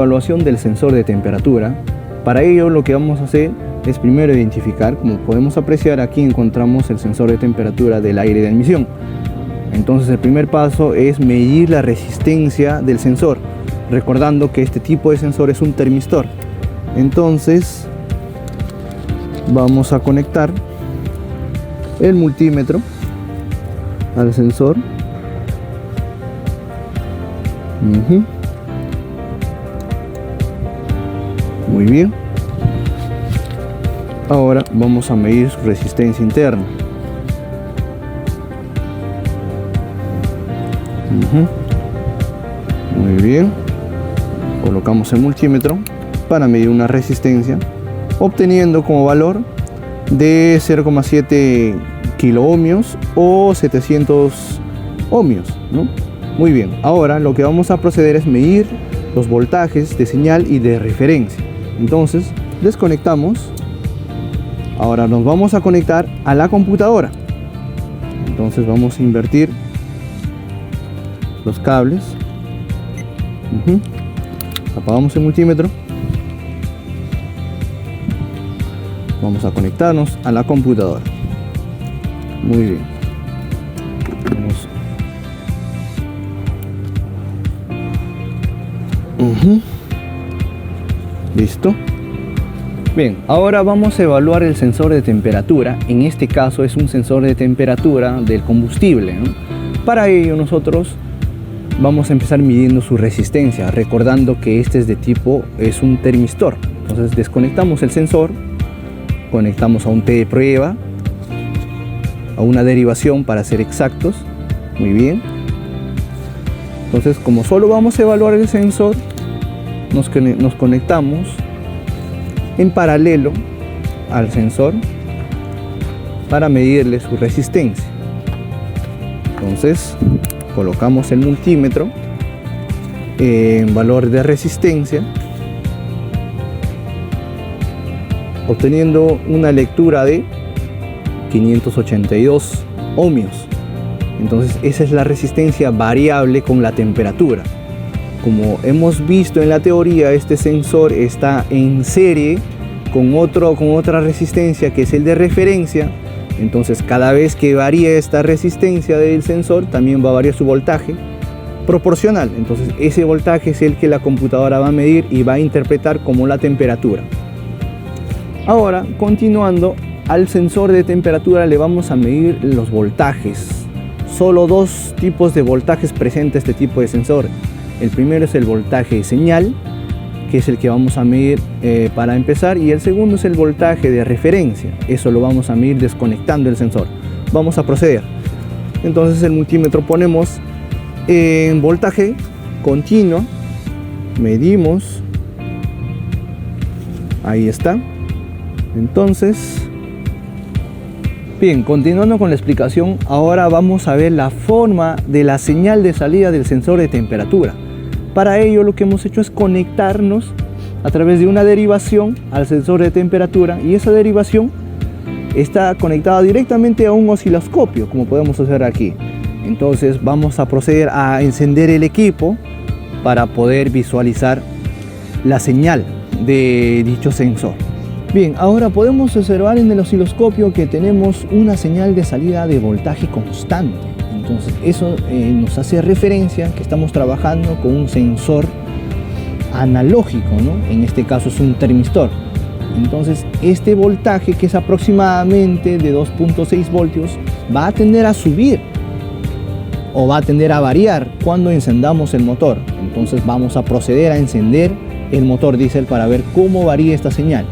Evaluación del sensor de temperatura. Para ello lo que vamos a hacer es primero identificar, como podemos apreciar aquí encontramos el sensor de temperatura del aire de admisión. Entonces el primer paso es medir la resistencia del sensor, recordando que este tipo de sensor es un termistor. Entonces vamos a conectar el multímetro al sensor. Muy bien. Ahora vamos a medir su resistencia interna. Muy bien. Colocamos el multímetro para medir una resistencia, obteniendo como valor de 0,7 kiloohmios o 700 ohmios, ¿no? Muy bien. Ahora lo que vamos a proceder es medir los voltajes de señal y de referencia. Entonces desconectamos. Ahora nos vamos a conectar a la computadora. Entonces vamos a invertir los cables. Apagamos el multímetro. Vamos a conectarnos a la computadora. Muy bien. Listo. Bien, ahora vamos a evaluar el sensor de temperatura. En este caso es un sensor de temperatura del combustible, ¿no? Para ello nosotros vamos a empezar midiendo su resistencia, recordando que este es un termistor. Entonces desconectamos el sensor, conectamos a un T de prueba, a una derivación para ser exactos. Muy bien. Entonces, como solo vamos a evaluar el sensor, nos conectamos en paralelo al sensor para medirle su resistencia. Entonces colocamos el multímetro en valor de resistencia, obteniendo una lectura de 582 ohmios. Entonces esa es la resistencia variable con la temperatura. Como hemos visto en la teoría, este sensor está en serie con otra resistencia que es el de referencia. Entonces cada vez que varía esta resistencia del sensor, también va a variar su voltaje proporcional. Entonces ese voltaje es el que la computadora va a medir y va a interpretar como la temperatura. Ahora, continuando, al sensor de temperatura le vamos a medir los voltajes. Solo dos tipos de voltajes presenta este tipo de sensor. El primero es el voltaje de señal, que es el que vamos a medir para empezar, y el segundo es el voltaje de referencia. Eso lo vamos a medir desconectando el sensor. Vamos a proceder. Entonces el multímetro ponemos en voltaje continuo, medimos, ahí está. Entonces, bien, continuando con la explicación, ahora vamos a ver la forma de la señal de salida del sensor de temperatura. Para ello lo que hemos hecho es conectarnos a través de una derivación al sensor de temperatura, y esa derivación está conectada directamente a un osciloscopio, como podemos hacer aquí. Entonces vamos a proceder a encender el equipo para poder visualizar la señal de dicho sensor. Bien, ahora podemos observar en el osciloscopio que tenemos una señal de salida de voltaje constante. Entonces eso nos hace referencia que estamos trabajando con un sensor analógico, ¿no? En este caso es un termistor. Entonces este voltaje, que es aproximadamente de 2.6 voltios, va a tender a subir o va a tender a variar cuando encendamos el motor. Entonces vamos a proceder a encender el motor diésel para ver cómo varía esta señal.